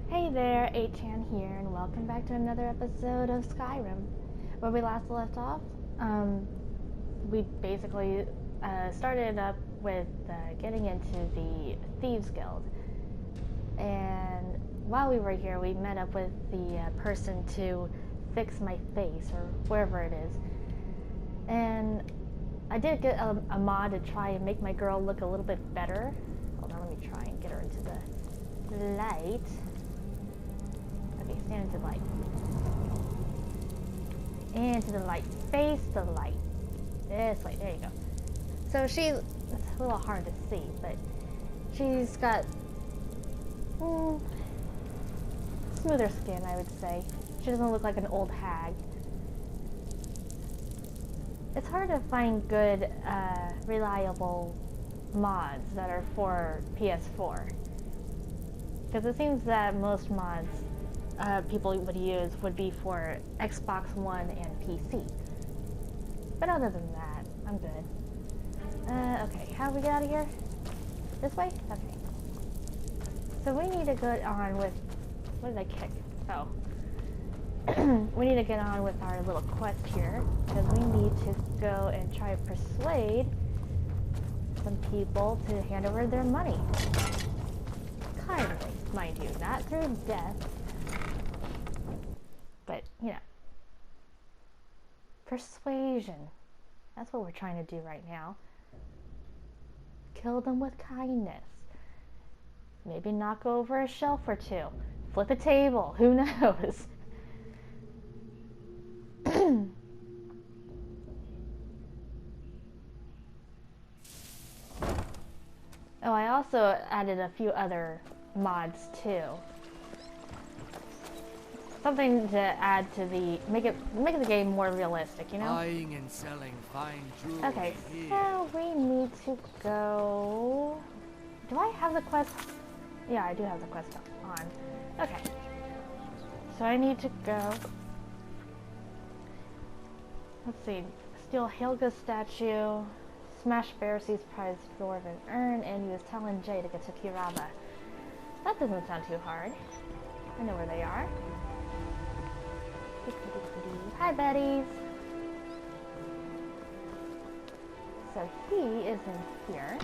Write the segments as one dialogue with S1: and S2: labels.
S1: Hey there, A-chan here, and welcome back to another episode of Skyrim. Where we last left off, we basically started up with getting into the Thieves Guild. And while we were here, we met up with the person to fix my face, or wherever it is. And I did get a mod to try and make my girl look a little bit better. Hold on, let me try and get her into the light. Okay, stand into the light. Into the light. Face the light. This way. There you go. So it's a little hard to see, but she's got smoother skin, I would say. She doesn't look like an old hag. It's hard to find good, reliable mods that are for PS4. Because it seems that most mods people would use would be for Xbox One and PC. But other than that, I'm good. Okay, how do we get out of here? This way? Okay. So we need to get on with... What did I kick? Oh. We need to get on with our little quest here, because we need to go and try to persuade some people to hand over their money. Kindly, mind you, not through death. But, you know, persuasion. That's what we're trying to do right now. Kill them with kindness. Maybe knock over a shelf or two. Flip a table. Who knows? Oh, I also added a few other mods too. Something to add to make the game more realistic, you know?
S2: Buying and selling fine jewelry.
S1: Okay, so we need to go... Do I have the quest? Yeah, I do have the quest on. Okay. So I need to go... Let's see. Steal Helga's statue, smash Pharisee's prized dwarven urn, and use Talon J to get to Kirava. That doesn't sound too hard. I know where they are. Hi, Betties! So he is in here.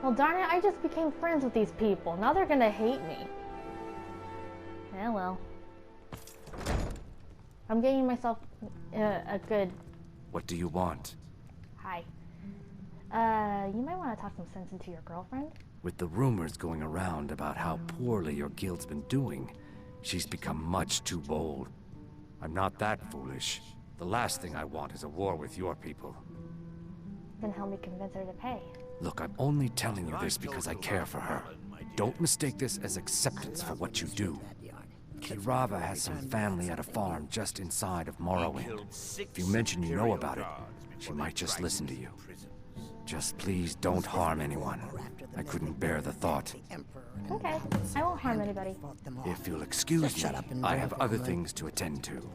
S1: Well, darn it, I just became friends with these people. Now they're gonna hate me. Yeah, well. I'm getting myself a good...
S2: What do you want?
S1: Hi. You might want to talk some sense into your girlfriend.
S2: With the rumors going around about how poorly your guild's been doing, she's become much too bold. I'm not that foolish. The last thing I want is a war with your people.
S1: Then help me convince her to pay.
S2: Look, I'm only telling you this because I care for her. Don't mistake this as acceptance for what you do. Kirava has some family at a farm just inside of Morrowind. If you mention you know about it, she might just listen to you. Just please don't harm anyone. I couldn't bear the thought.
S1: Okay, I won't harm anybody.
S2: If you'll excuse me, I have other things to attend to.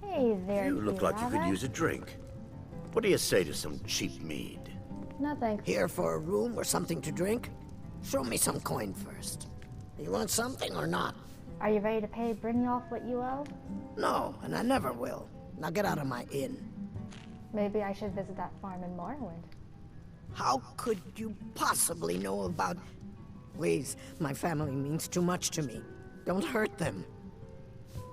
S1: Hey there,
S3: You look like you could
S1: Kirava.
S3: use a drink. What do you say to some cheap mead?
S1: No thanks.
S4: Here for a room or something to drink? Show me some coin first. You want something or not?
S1: Are you ready to pay Brynjolf what you owe?
S4: No, and I never will. Now get out of my inn.
S1: Maybe I should visit that farm in Morrowind.
S4: How could you possibly know about... Please, my family means too much to me. Don't hurt them.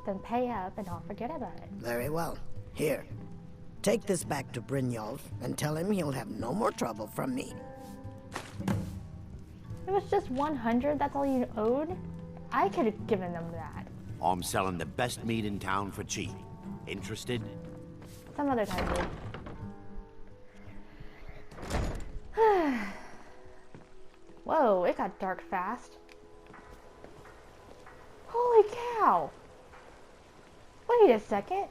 S1: Then pay up and I'll forget about it.
S4: Very well. Here. Take this back to Brynjolf and tell him he'll have no more trouble from me.
S1: It was just 100, that's all you owed? I could have given them that.
S3: I'm selling the best mead in town for cheap. Interested?
S1: Some other time, dude. Whoa, it got dark fast. Holy cow! Wait a second.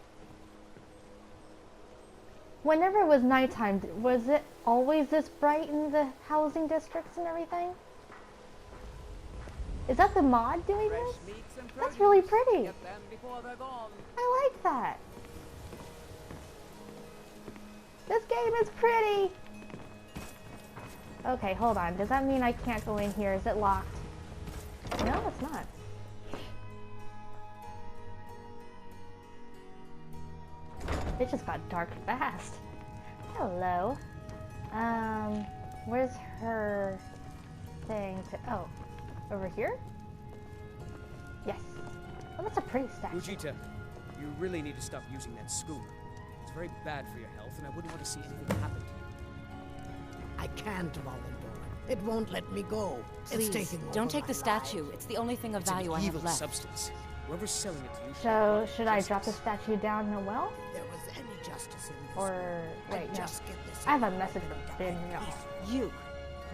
S1: Whenever it was nighttime, was it always this bright in the housing districts and everything? Is that the mod doing this? That's really pretty. I like that. This game is pretty. Okay, hold on. Does that mean I can't go in here? Is it locked? No, it's not. It just got dark fast. Hello. Where's her thing to... Oh, over here? Yes. Oh, that's a pretty statue.
S5: Fujita, you really need to stop using that scuba. It's very bad for your health, and I wouldn't want to see anything happen to you.
S4: I can't, Valendora. It won't let me go.
S6: Please,
S4: It's taking
S6: don't
S4: over
S6: take the
S4: my
S6: statue.
S4: life.
S6: It's the only thing of
S5: It's
S6: value
S5: an
S6: I
S5: evil
S6: have left.
S5: substance. Whoever's selling it to you...
S1: So, should I drop the statue down in a well?
S4: If there was any justice in this
S1: Or...
S4: world,
S1: wait,
S4: I'd
S1: no.
S4: just get this
S1: I have a
S4: over
S1: message
S4: and
S1: from
S4: done
S1: Daniel.
S4: with.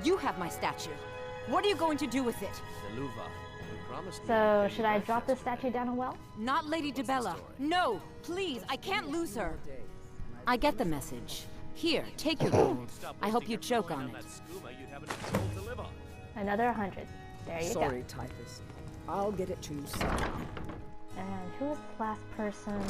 S6: You have my statue. What are you going to do with it?
S1: So, should I drop the statue down a well?
S6: Not Lady DeBella. No, please, I can't lose her. I get the message. Here, take your gold. I hope you choke on it.
S1: Another 100. There you
S7: Sorry, Typhus. I'll get it to you soon.
S1: go. And who was the last person?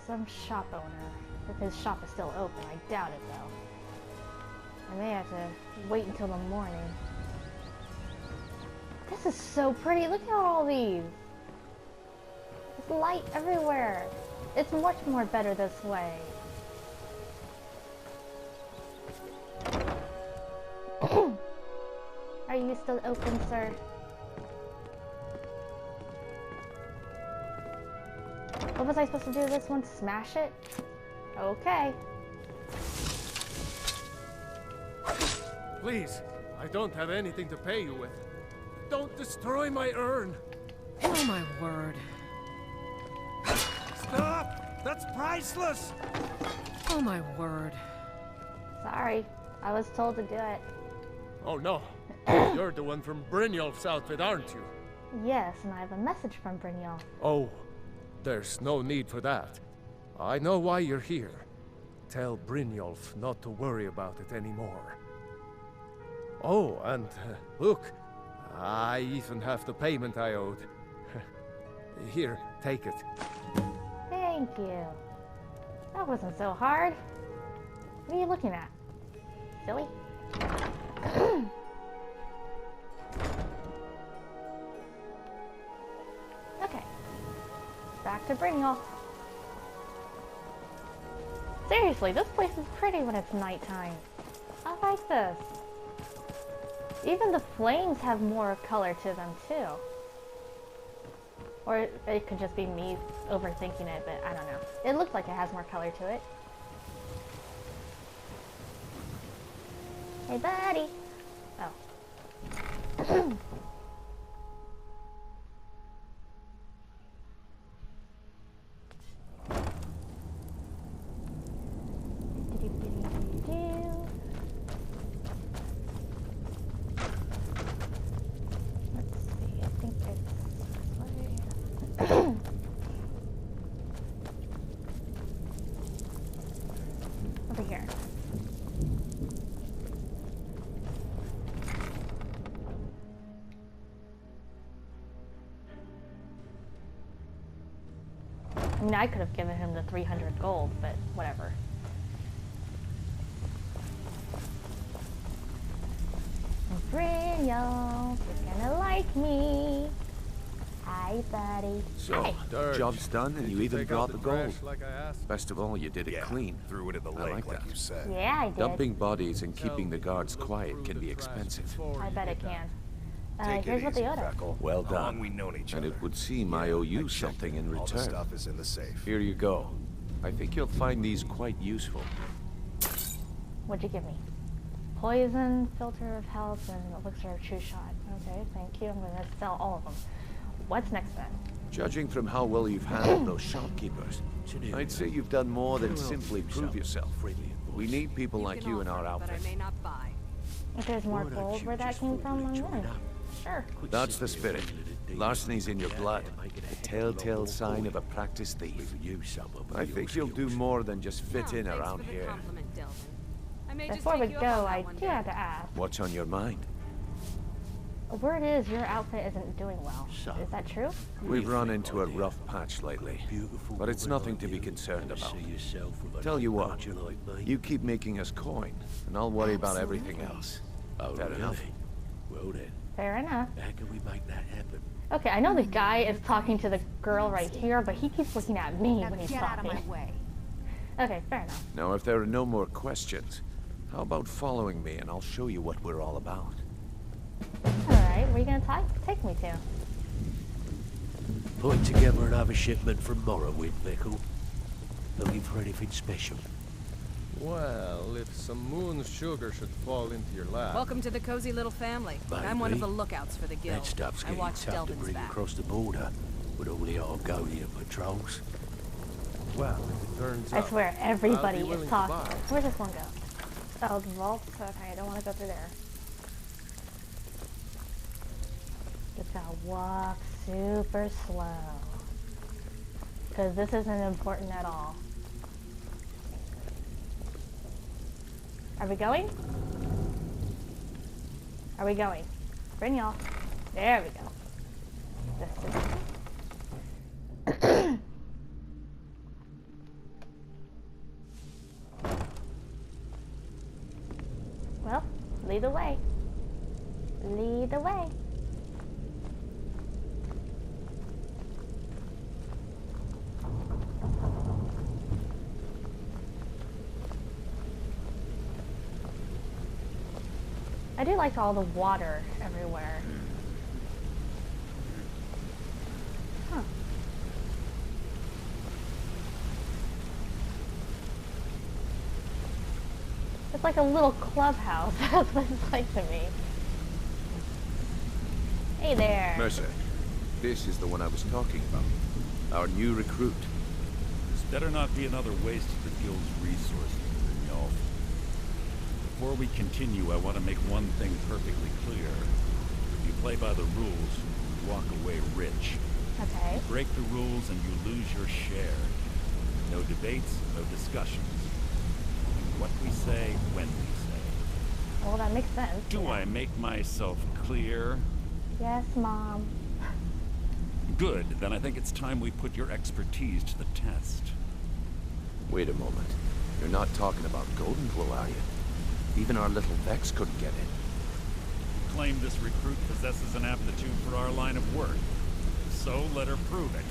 S1: Some shop owner. If his shop is still open, I doubt it though. I may have to wait until the morning. This is so pretty. Look at all these. There's light everywhere. It's much more better this way. Are you still open, sir? What was I supposed to do with this one? Smash it? Okay.
S8: Please, I don't have anything to pay you with. Don't destroy my urn!
S6: Oh my word.
S8: Stop! That's priceless!
S6: Oh my word.
S1: Sorry. I was told to do it.
S8: Oh no. You're the one from Brynjolf's outfit, aren't you?
S1: Yes, and I have a message from Brynjolf.
S8: Oh, there's no need for that. I know why you're here. Tell Brynjolf not to worry about it anymore. Oh, and look, I even have the payment I owed. Here, take it.
S1: Thank you. That wasn't so hard. What are you looking at? Silly? Okay. Back to Brynjolf. Seriously, this place is pretty when it's nighttime. I like this. Even the flames have more color to them too. Or it could just be me overthinking it, but I don't know. It looks like it has more color to it. Hey, buddy. Oh. Let's see, I think it's this way. Over here. I mean, I could have given him the 300 gold, but whatever. Brynjolf, you're gonna like me. Hi, buddy.
S2: So,
S1: Hi.
S8: Dirge,
S2: job's done and
S8: did
S2: you even
S8: take
S2: brought
S8: out
S2: the
S8: trash
S2: gold.
S8: like I asked?
S2: Best of all, you did it clean.
S9: Threw it in the
S2: I
S9: lake,
S2: like
S9: like
S2: that.
S9: you said.
S1: Yeah, I did.
S2: Dumping bodies and keeping the
S8: Tell
S2: guards
S8: me to look
S2: quiet
S8: through
S2: can
S8: the
S2: be
S8: trash
S2: expensive.
S8: before
S1: I
S8: you
S1: bet
S8: get
S1: it can.
S9: Take
S1: Here's
S9: it
S1: what
S9: easy,
S1: they owed us.
S9: Feckle.
S2: Well
S9: How long
S2: done.
S9: we known each
S2: And
S9: other?
S2: it would seem I owe
S9: I
S2: you
S9: checked
S2: something
S9: it.
S2: in
S9: All the
S2: return.
S9: stuff is in the safe.
S2: Here you go. I think you'll find these quite useful.
S1: What'd you give me? Poison, filter of health, and elixir of true shot. Okay, thank you. I'm gonna sell all of them. What's next then?
S2: Judging from how well you've handled those shopkeepers, I'd say you've done more than simply prove yourself. We need people like you in our outfit.
S1: If there's more gold where that came from, I'm in. Sure.
S2: That's the spirit. Larceny's in your blood. The telltale sign of a practiced thief. I think you'll do more than just fit in around here.
S1: Before we go, I do have to ask.
S2: What's on your mind?
S1: Word is your outfit isn't doing well. Is that true?
S9: We've run into a rough patch lately, but it's nothing to be concerned about. Tell you what, you keep making us coin, and I'll worry about everything else. Fair enough.
S3: Well then,
S1: Fair enough.
S3: how can we make that happen?
S1: Okay, I know the guy is talking to the girl right here, but he keeps looking at me when he's
S6: Get out of
S1: talking.
S6: my way.
S1: Okay, fair enough.
S9: Now, if there are no more questions, how about following me and I'll show you what we're all about?
S1: Alright, where are you gonna take me to?
S3: Putting together another shipment from Morrowind, Mickle. Looking for anything special?
S8: Well, if some moon sugar should fall into your lap...
S6: Welcome to the cozy little family. I'm one of the lookouts for the guild.
S3: That stuff's
S6: I
S3: getting
S6: watch
S3: tough to
S6: Delvin's
S3: bring
S6: back.
S3: across the border with all the Argonian patrols.
S8: Well, if it turns
S1: I
S8: out...
S1: swear,
S8: I'll
S1: everybody
S8: be
S1: is
S8: willing to
S1: talking.
S8: buy.
S1: Where's this one go? Oh, the vault? Okay, I don't want to go through there. Just gotta walk super slow. Because this isn't important at all. Are we going? Are we going? Bring y'all. There we go. This is... Well, lead the way. Lead the way. I do like all the water everywhere. Huh. It's like a little clubhouse. That's what it's like to me. Hey there.
S9: Mercer, this is the one I was talking about. Our new recruit.
S10: This better not be another waste of the guild's resources, Brynjolf. Before we continue, I want to make one thing perfectly clear. If you play by the rules, you walk away rich.
S1: Okay.
S10: You break the rules and you lose your share. No debates, no discussions. What we say, when we say.
S1: Well, that makes sense.
S10: Do I make myself clear?
S1: Yes, Mom.
S10: Good, then I think it's time we put your expertise to the test.
S9: Wait a moment. You're not talking about Golden Glow, are you? Even our little Vex couldn't get in.
S10: You claim this recruit possesses an aptitude for our line of work. So let her prove it.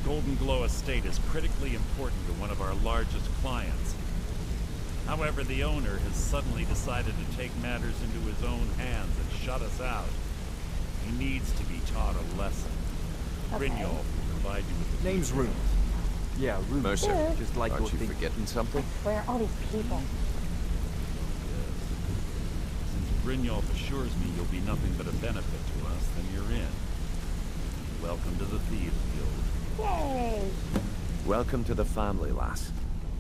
S10: Golden Glow Estate is critically important to one of our largest clients. However, the owner has suddenly decided to take matters into his own hands and shut us out. He needs to be taught a lesson.
S1: Okay.
S10: Brynjolf will provide you with the
S2: Name's Ruth. Yeah, Ruth.
S9: Mercer,
S2: Just like
S9: aren't you
S2: thing.
S9: forgetting something?
S1: Where are all these people?
S10: Since Brynjolf assures me you'll be nothing but a benefit to us, then you're in. Welcome to the Thieves Guild.
S1: Yay!
S9: Welcome to the family, lass.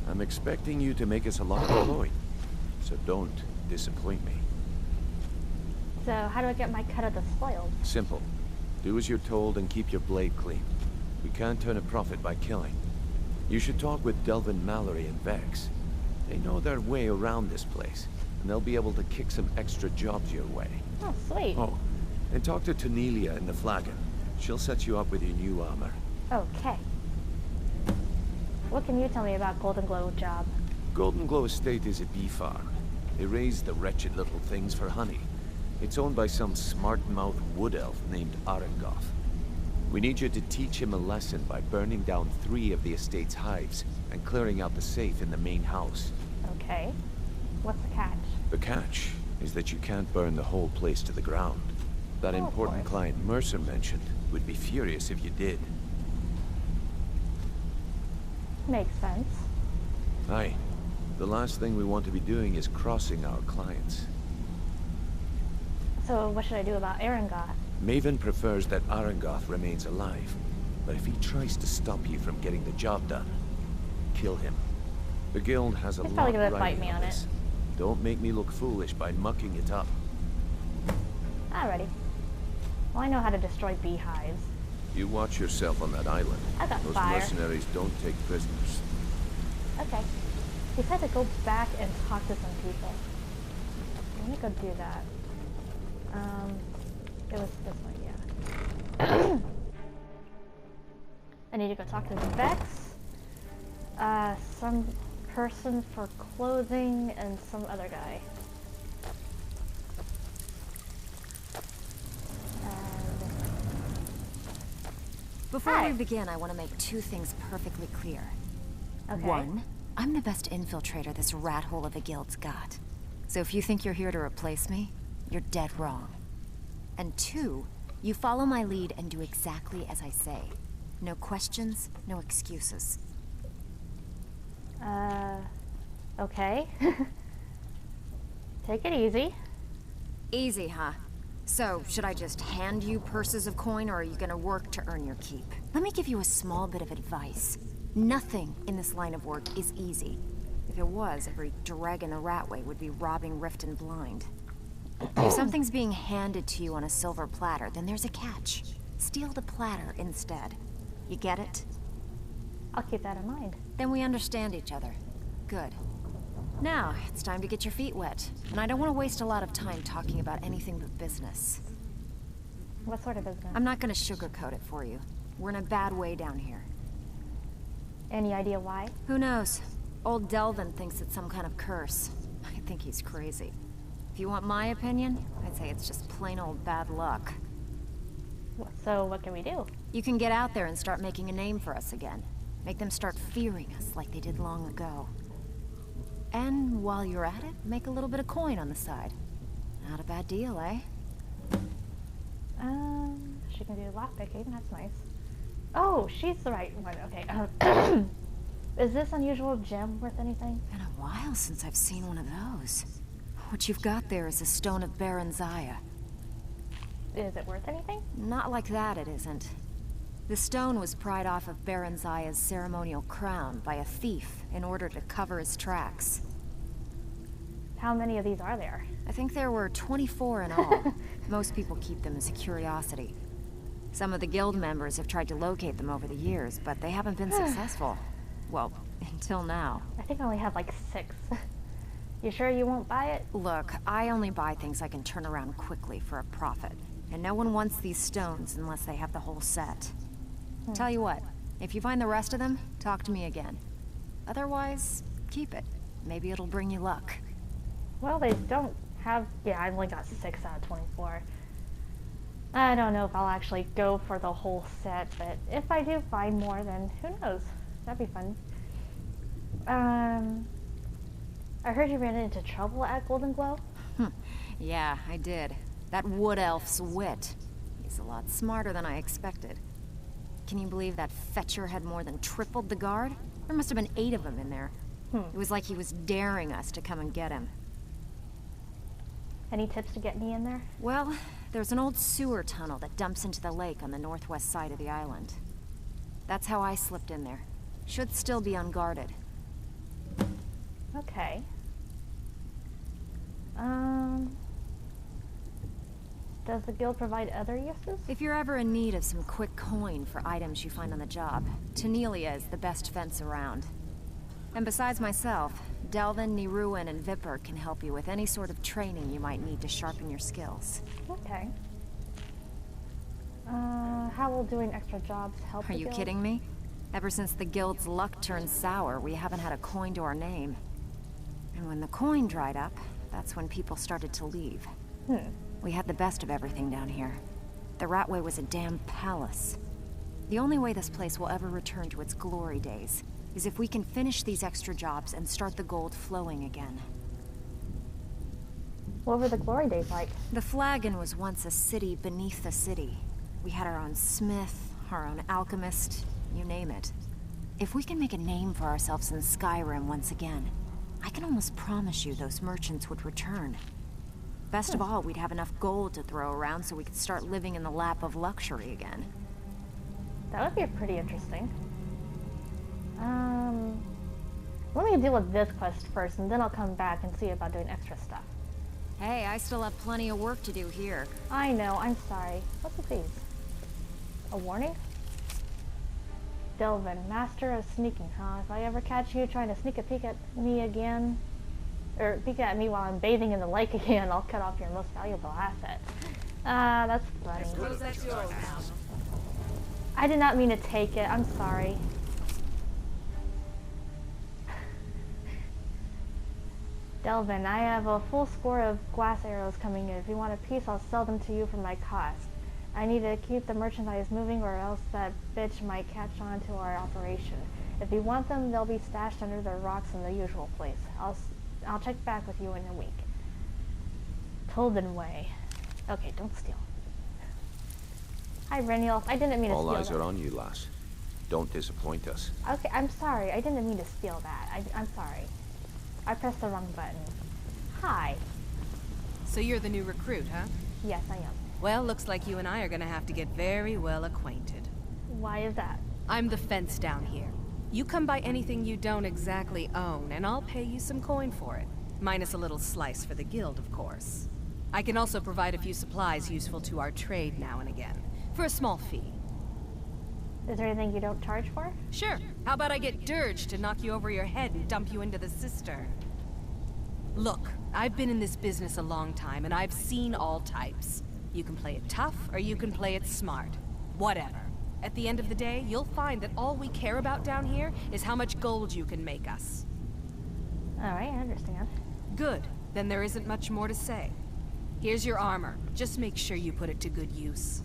S9: I'm expecting you to make us a lot of coin, so don't disappoint me.
S1: So, how do I get my cut of the spoils?
S9: Simple. Do as you're told and keep your blade clean. We can't turn a profit by killing. You should talk with Delvin Mallory and Vex. They know their way around this place, and they'll be able to kick some extra jobs your way.
S1: Oh, sweet.
S9: Oh, and talk to Tanelia in the Flagon. She'll set you up with your new armor.
S1: Okay. What can you tell me about Golden Glow job?
S9: Golden Glow Estate is a bee farm. They raise the wretched little things for honey. It's owned by some smart-mouthed wood elf named Arangoth. We need you to teach him a lesson by burning down 3 of the estate's hives and clearing out the safe in the main house.
S1: Okay. What's the catch?
S9: The catch is that you can't burn the whole place to the ground. That
S1: Oh, of
S9: important
S1: course.
S9: client Mercer mentioned would be furious if you did.
S1: Makes sense.
S9: Aye. The last thing we want to be doing is crossing our clients.
S1: So, what should I do about Arangoth?
S9: Maven prefers that Arangoth remains alive, but if he tries to stop you from getting the job done, kill him. The guild has a
S1: He's
S9: lot
S1: probably gonna
S9: riding
S1: fight me
S9: on
S1: on
S9: this. Don't make me look foolish by mucking it up.
S1: Alrighty. Well, I know how to destroy beehives.
S9: You watch yourself on that island.
S1: I got
S9: Those
S1: fire.
S9: mercenaries don't take prisoners.
S1: Okay. He said to go back and talk to some people. Let me go do that. It was this way, yeah. I need to go talk to Vex. Some person for clothing and some other guy.
S6: Before we begin, I want to make two things perfectly clear.
S1: Okay.
S6: One, I'm the best infiltrator this rat hole of a guild's got. So if you think you're here to replace me, you're dead wrong. And two, you follow my lead and do exactly as I say. No questions, no excuses.
S1: Okay. Take it easy.
S6: Easy, huh? So, should I just hand you purses of coin, or are you gonna work to earn your keep? Let me give you a small bit of advice. Nothing in this line of work is easy. If it was, every dreg in the Ratway would be robbing Rift and Blind. If something's being handed to you on a silver platter, then there's a catch. Steal the platter instead. You get it?
S1: I'll keep that in mind.
S6: Then we understand each other. Good. Now, it's time to get your feet wet. And I don't want to waste a lot of time talking about anything but business.
S1: What sort of business?
S6: I'm not gonna sugarcoat it for you. We're in a bad way down here.
S1: Any idea why?
S6: Who knows? Old Delvin thinks it's some kind of curse. I think he's crazy. If you want my opinion, I'd say it's just plain old bad luck.
S1: So what can we do?
S6: You can get out there and start making a name for us again. Make them start fearing us like they did long ago. And while you're at it, make a little bit of coin on the side. Not a bad deal, eh?
S1: She can do lockpicking, that's nice. Oh, she's the right one, okay. Is this unusual gem worth anything?
S6: Been a while since I've seen one of those. What you've got there is a stone of Baron Zaya.
S1: Is it worth anything?
S6: Not like that, it isn't. The stone was pried off of Baron Zaya's ceremonial crown by a thief in order to cover his tracks.
S1: How many of these are there?
S6: I think there were 24 in all. Most people keep them as a curiosity. Some of the guild members have tried to locate them over the years, but they haven't been successful. Well, until now.
S1: I think I only have like 6. You sure you won't buy it?
S6: Look, I only buy things I can turn around quickly for a profit. And no one wants these stones unless they have the whole set. Tell you what, if you find the rest of them, talk to me again. Otherwise, keep it. Maybe it'll bring you luck.
S1: Well, they don't have... Yeah, I only got 6 out of 24. I don't know if I'll actually go for the whole set, but if I do find more, then who knows? That'd be fun. I heard you ran into trouble at Golden Glow?
S6: Yeah, I did. That wood elf's wit. He's a lot smarter than I expected. Can you believe that fetcher had more than tripled the guard? There must have been 8 of them in there. It was like he was daring us to come and get him.
S1: Any tips to get me in there?
S6: Well, there's an old sewer tunnel that dumps into the lake on the northwest side of the island. That's how I slipped in there. Should still be unguarded.
S1: Okay. Does the guild provide other uses?
S6: If you're ever in need of some quick coin for items you find on the job, Tanelia is the best fence around. And besides myself, Delvin, Niruin, and Vipper can help you with any sort of training you might need to sharpen your skills.
S1: Okay. How will doing extra jobs help
S6: Are
S1: the
S6: you
S1: guild?
S6: kidding me? Ever since the guild's luck turned sour, we haven't had a coin to our name. And when the coin dried up, that's when people started to leave. We had the best of everything down here. The Ratway was a damn palace. The only way this place will ever return to its glory days is if we can finish these extra jobs and start the gold flowing again.
S1: What were the glory days like?
S6: The Flagon was once a city beneath the city. We had our own smith, our own alchemist, you name it. If we can make a name for ourselves in Skyrim once again, I can almost promise you those merchants would return. Best of all, we'd have enough gold to throw around so we could start living in the lap of luxury again.
S1: That would be pretty interesting. Let me deal with this quest first, and then I'll come back and see about doing extra stuff.
S6: Hey, I still have plenty of work to do here.
S1: I know, I'm sorry. What's with these? A warning? Delvin, master of sneaking, huh? If I ever catch you trying to sneak a peek at me again, or peek at me while I'm bathing in the lake again, I'll cut off your most valuable asset. Ah, that's funny. I did not mean to take it. I'm sorry. Delvin, I have a full score of glass arrows coming in. If you want a piece, I'll sell them to you for my cost. I need to keep the merchandise moving or else that bitch might catch on to our operation. If you want them, they'll be stashed under the rocks in the usual place. I'll check back with you in a week. Tolden Way. Okay, don't steal. Hi, Renniel. I didn't mean to steal that.
S9: All eyes are on you, lass. Don't disappoint us.
S1: Okay, I'm sorry. I didn't mean to steal that. I'm sorry. I pressed the wrong button. Hi.
S11: So you're the new recruit, huh?
S1: Yes, I am.
S11: Well, looks like you and I are gonna have to get very well acquainted.
S1: Why is that?
S11: I'm the fence down here. You come by anything you don't exactly own, and I'll pay you some coin for it. Minus a little slice for the guild, of course. I can also provide a few supplies useful to our trade now and again, for a small fee.
S1: Is there anything you don't charge for?
S11: Sure. How about I get Dirge to knock you over your head and dump you into the cistern? Look, I've been in this business a long time, and I've seen all types. You can play it tough, or you can play it smart. Whatever. At the end of the day, you'll find that all we care about down here is how much gold you can make us.
S1: Alright, I understand.
S11: Good. Then there isn't much more to say. Here's your armor. Just make sure you put it to good use.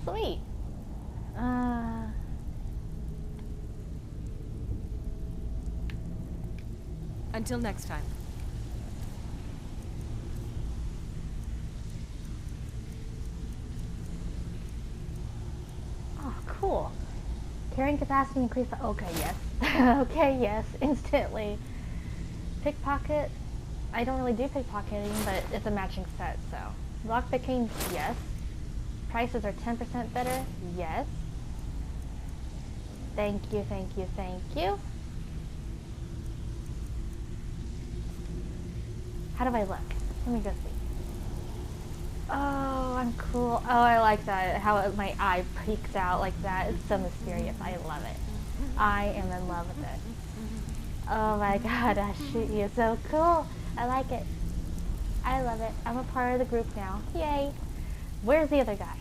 S1: Sweet.
S11: Until next time.
S1: Oh, cool. Carrying capacity increased by... Okay, yes. Okay, yes. Instantly. Pickpocket. I don't really do pickpocketing, but it's a matching set, so. Lockpicking, yes. Prices are 10% better, yes. Thank you, thank you, thank you. How do I look? Let me go see. Oh, I'm cool. Oh, I like that. How my eye peeks out like that. It's so mysterious. I love it. I am in love with it. Oh my god, Ashi is so cool. I like it. I love it. I'm a part of the group now. Yay. Where's the other guy?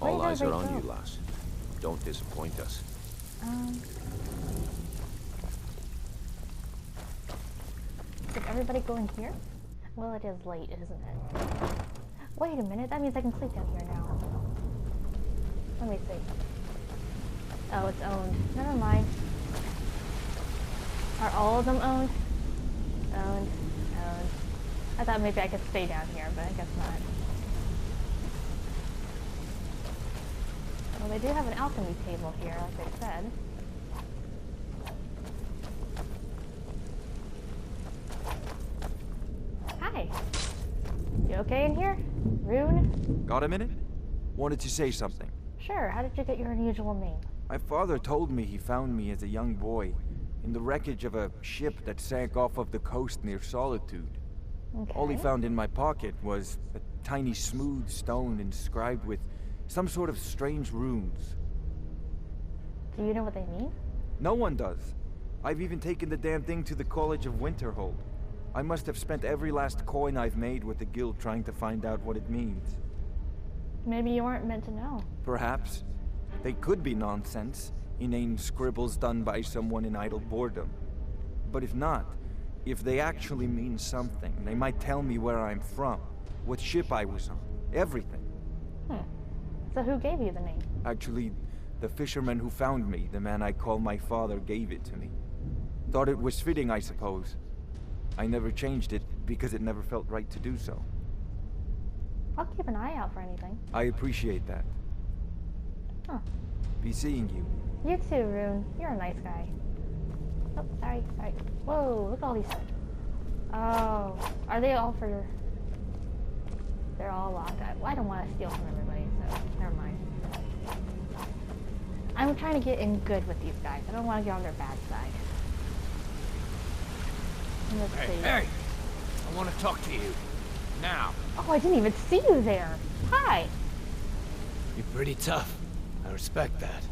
S9: All eyes are on you, lass. Don't disappoint us.
S1: Did everybody go in here? Well, it is late, isn't it? Wait a minute, that means I can sleep down here now. Let me see. Oh, it's owned. Never mind. Are all of them owned? Owned. Owned. I thought maybe I could stay down here, but I guess not. Well, they do have an alchemy table here, like they said. Hi. You okay in here? Rune?
S12: Got a minute? Wanted to say something.
S1: Sure, how did you get your unusual name?
S12: My father told me he found me as a young boy in the wreckage of a ship that sank off of the coast near Solitude.
S1: Okay.
S12: All he found in my pocket was a tiny smooth stone inscribed with some sort of strange runes.
S1: Do you know what they mean?
S12: No one does. I've even taken the damn thing to the College of Winterhold. I must have spent every last coin I've made with the guild trying to find out what it means.
S1: Maybe you weren't meant to know.
S12: Perhaps. They could be nonsense, inane scribbles done by someone in idle boredom. But if not, if they actually mean something, they might tell me where I'm from, what ship I was on, everything.
S1: So who gave you the name?
S12: Actually, the fisherman who found me, the man I call my father, gave it to me. Thought it was fitting, I suppose. I never changed it because it never felt right to do so.
S1: I'll keep an eye out for anything.
S12: I appreciate that.
S1: Huh.
S12: Be seeing you.
S1: You too, Rune. You're a nice guy. Oh, sorry. Whoa, look at all these. Oh, are they all for... They're all locked up. Well, I don't want to steal from everybody, so never mind. I'm trying to get in good with these guys. I don't want to get on their bad side.
S2: Hey, I want to talk to you. Now.
S1: Oh, I didn't even see you there. Hi.
S2: You're pretty tough. I respect that.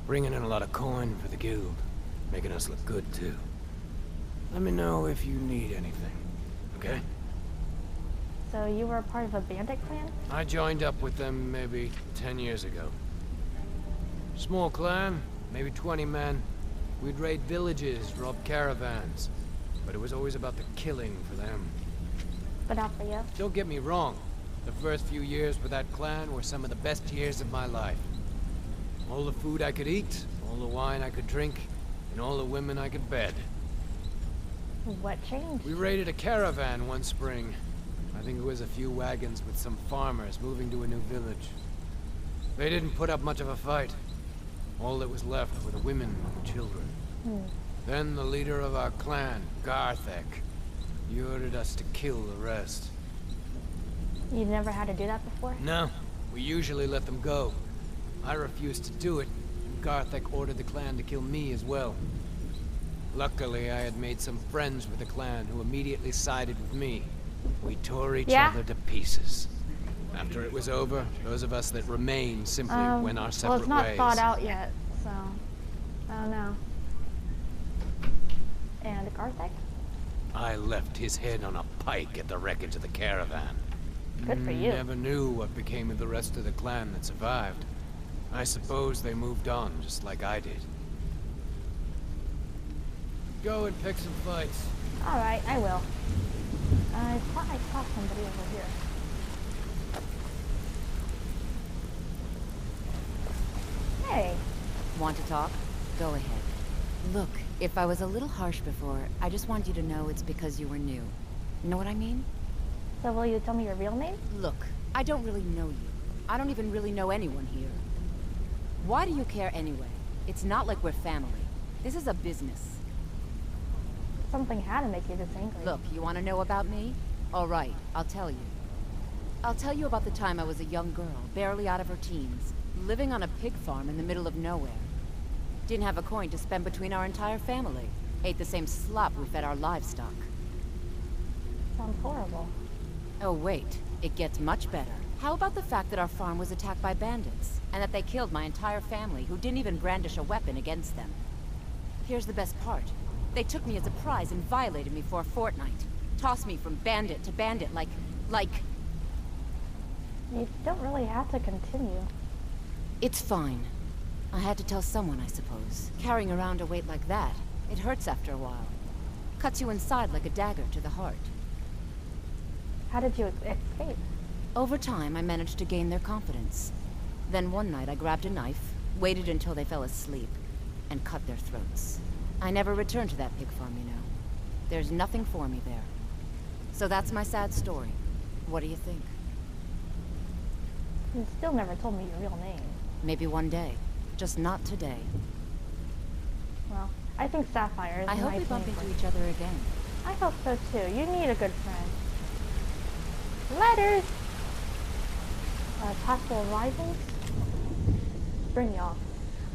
S2: Bringing in a lot of coin for the guild. Making us look good, too. Let me know if you need anything.
S13: okay?
S1: So you were a part of a bandit clan?
S13: I joined up with them maybe 10 years ago. Small clan, maybe 20 men. We'd raid villages, rob caravans. But it was always about the killing for them.
S1: But not for you.
S13: Don't get me wrong. The first few years with that clan were some of the best years of my life. All the food I could eat, all the wine I could drink, and all the women I could bed.
S1: What changed?
S13: We raided a caravan one spring. I think it was a few wagons with some farmers moving to a new village. They didn't put up much of a fight. All that was left were the women and the children. Then the leader of our clan, Garthek, he ordered us to kill the rest.
S1: You never had to do that before?
S13: No, we usually let them go. I refused to do it, and Garthek ordered the clan to kill me as well. Luckily, I had made some friends with the clan who immediately sided with me. We tore each other to pieces. After it was over, those of us that remained simply went our separate ways.
S1: Well, it's not thought out yet, so I don't know. And Garthek?
S13: I left his head on a pike at the wreckage of the caravan.
S1: Good for you.
S13: Never knew what became of the rest of the clan that survived. I suppose they moved on, just like I did. Go and pick some fights.
S1: Alright, I will. I thought I saw somebody over here. Hey.
S14: Want to talk? Go ahead. Look, if I was a little harsh before, I just want you to know it's because you were new. Know what I mean?
S1: So will you tell me your real name?
S14: Look, I don't really know you. I don't even really know anyone here. Why do you care anyway? It's not like we're family. This is a business.
S1: Something had to make you this angry.
S14: Look, you want to know about me? All right, I'll tell you. I'll tell you about the time I was a young girl, barely out of her teens, living on a pig farm in the middle of nowhere. Didn't have a coin to spend between our entire family. Ate the same slop we fed our livestock.
S1: Sounds horrible.
S14: Oh wait, it gets much better. How about the fact that our farm was attacked by bandits, and that they killed my entire family, who didn't even brandish a weapon against them? Here's the best part. They took me as a prize and violated me for a fortnight. Tossed me from bandit to bandit like...
S1: You don't really have to continue.
S14: It's fine. I had to tell someone, I suppose. Carrying around a weight like that, it hurts after a while. Cuts you inside like a dagger to the heart.
S1: How did you escape?
S14: Over time, I managed to gain their confidence. Then one night I grabbed a knife, waited until they fell asleep, and cut their throats. I never returned to that pig farm, you know. There's nothing for me there. So that's my sad story. What do you think?
S1: You still never told me your real name.
S14: Maybe one day. Just not today.
S1: Well, I think Sapphire is
S14: I hope we bump into each other again.
S1: I hope so too. You need a good friend. Letters! Possible rivals? Brynjolf.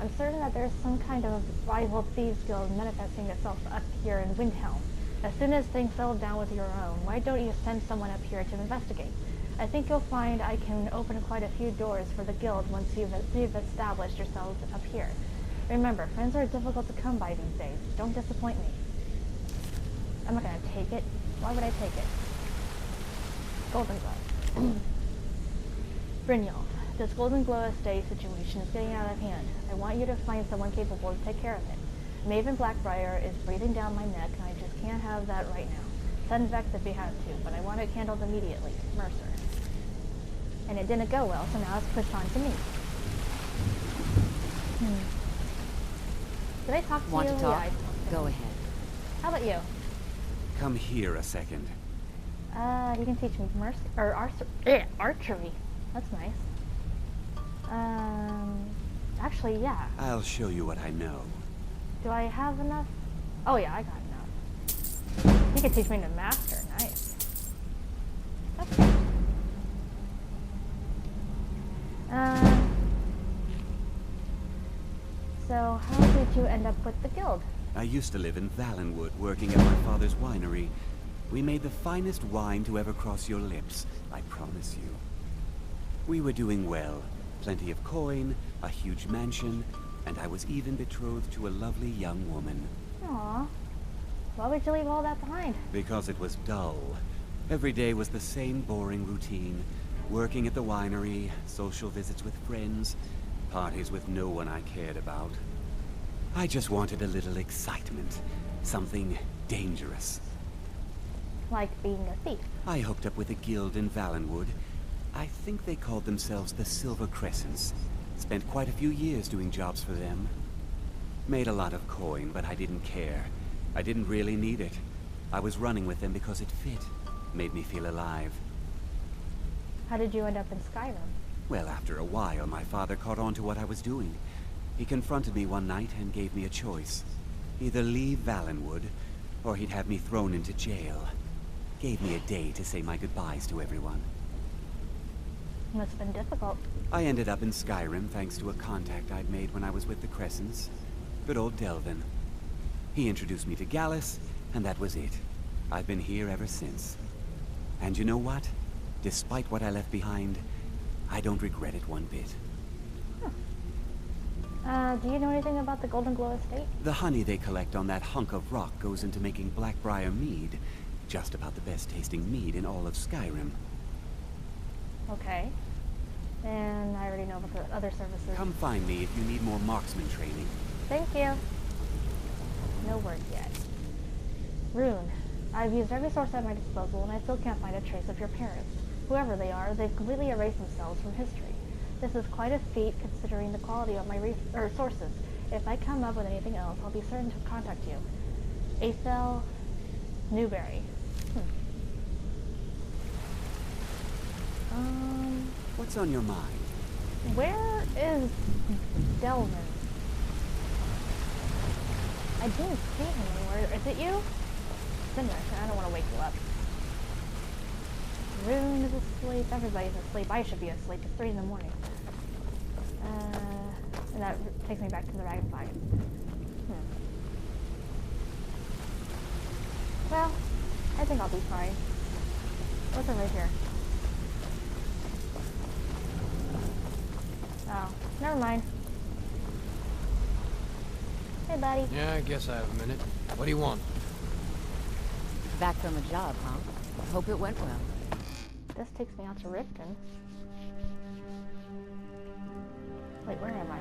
S1: I'm certain that there's some kind of rival thieves guild manifesting itself up here in Windhelm. As soon as things settle down with your own, why don't you send someone up here to investigate? I think you'll find I can open quite a few doors for the guild once you've established yourselves up here. Remember, friends are difficult to come by these days. Don't disappoint me. I'm not gonna take it. Why would I take it? Golden Glow. Brynjolf, this Golden Glow estate situation is getting out of hand. I want you to find someone capable to take care of it. Maven Blackbriar is breathing down my neck, and I just can't have that right now. Send Vex if you have to, but I want it handled immediately. Mercer. And it didn't go well, so now it's pushed on to me. Did I talk to you?
S14: Want to talk?
S1: Yeah,
S14: Go ahead.
S1: How about you?
S2: Come here a second.
S1: You can teach me archery. That's nice. Actually, yeah.
S2: I'll show you what I know.
S1: Do I have enough? Oh yeah, I got enough. You can teach me to master. Nice. Okay. So how did you end up with the guild?
S15: I used to live in Valenwood, working at my father's winery. We made the finest wine to ever cross your lips, I promise you. We were doing well. Plenty of coin, a huge mansion, and I was even betrothed to a lovely young woman.
S1: Aww. Why would you leave all that behind?
S15: Because it was dull. Every day was the same boring routine. Working at the winery, social visits with friends, parties with no one I cared about. I just wanted a little excitement. Something dangerous.
S1: Like being a thief.
S15: I hooked up with a guild in Valenwood. I think they called themselves the Silver Crescents. Spent quite a few years doing jobs for them. Made a lot of coin, but I didn't care. I didn't really need it. I was running with them because it fit. Made me feel alive.
S1: How did you end up in Skyrim?
S15: Well, after a while, my father caught on to what I was doing. He confronted me one night and gave me a choice. Either leave Valenwood, or he'd have me thrown into jail. Gave me a day to say my goodbyes to everyone.
S1: Must have been difficult.
S15: I ended up in Skyrim thanks to a contact I'd made when I was with the Crescents. Good old Delvin. He introduced me to Gallus, and that was it. I've been here ever since. And you know what? Despite what I left behind, I don't regret it one bit.
S1: Do you know anything about the Golden Glow estate?
S15: The honey they collect on that hunk of rock goes into making Blackbriar mead. Just about the best tasting mead in all of Skyrim.
S1: Okay. And I already know about the other services.
S15: Come find me if you need more marksman training.
S1: Thank you. No word yet. Rune. I've used every source at my disposal, and I still can't find a trace of your parents. Whoever they are, they've completely erased themselves from history. This is quite a feat considering the quality of my sources. If I come up with anything else, I'll be certain to contact you. Aethel Newberry.
S15: What's on your mind?
S1: Where is Delvin? I didn't see him anywhere. Is it you? Finish. I don't want to wake you up. Rune is asleep. Everybody's asleep. I should be asleep. It's 3 in the morning. And that takes me back to the Ragged Fire. Well, I think I'll be fine. What's over here? Oh, never mind. Hey, buddy.
S13: Yeah, I guess I have a minute. What do you want?
S14: Back from a job, huh? Hope it went well.
S1: This takes me out to Riften. Wait, where am I?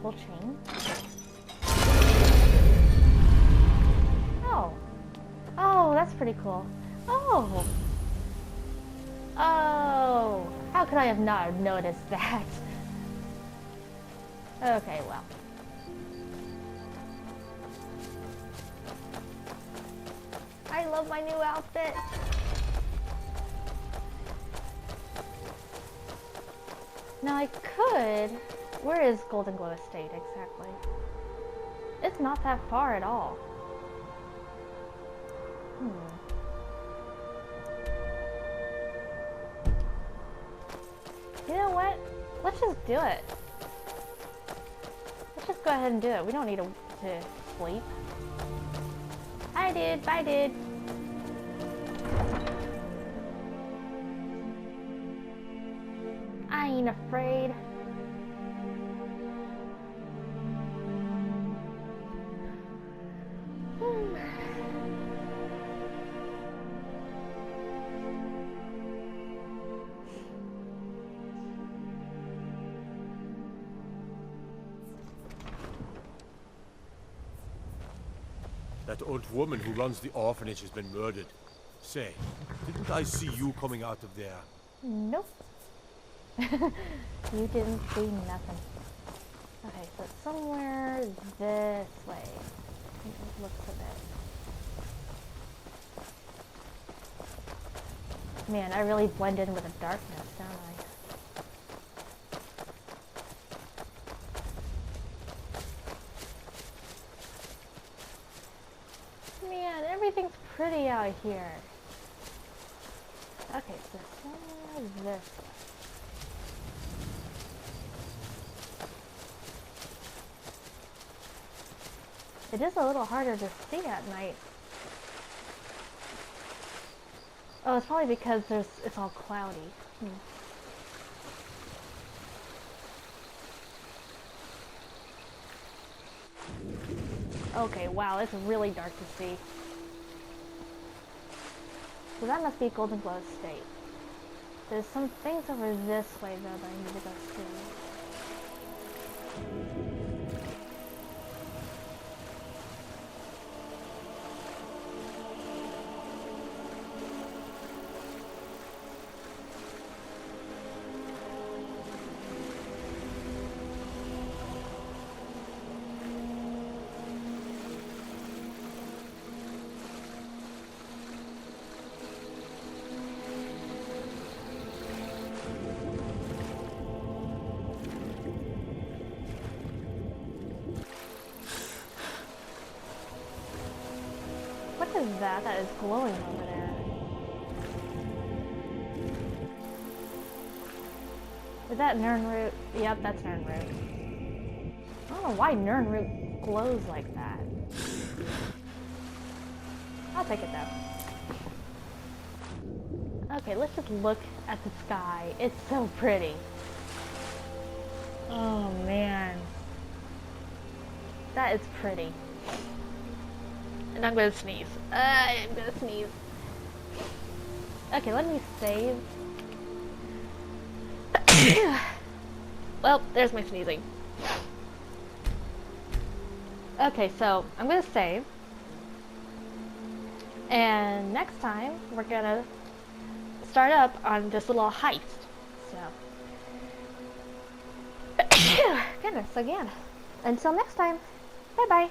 S1: Full chain? Oh. Oh, that's pretty cool. Oh. Oh. How could I have not noticed that? Okay, well. I love my new outfit. Now I could... Where is Golden Glow Estate exactly? It's not that far at all. You know what? Let's just do it. Let's just go ahead and do it. We don't need to sleep. Hi, dude. Bye, dude. I ain't afraid.
S8: That old woman who runs the orphanage has been murdered. Say, didn't I see you coming out of there?
S1: Nope. You didn't see nothing. Okay, so it's somewhere this way. I think it looks a bit. Man, I really blend in with the darkness, don't I? Man, everything's pretty out here. Okay, so somewhere this way. It is a little harder to see at night. Oh, it's probably because it's all cloudy. Okay, wow, it's really dark to see. So that must be Golden Glow Estate. There's some things over this way though that I need to go see. What is that that is glowing over there? Is that Nernroot? Yep, that's Nernroot. I don't know why Nernroot glows like that. I'll take it though. Okay, let's just look at the sky. It's so pretty. Oh man. That is pretty. And I'm gonna sneeze. I'm gonna sneeze. Okay, let me save. Well, there's my sneezing. Okay, so I'm gonna save. And next time, we're gonna start up on this little heist. So. Goodness, again. Until next time, bye-bye.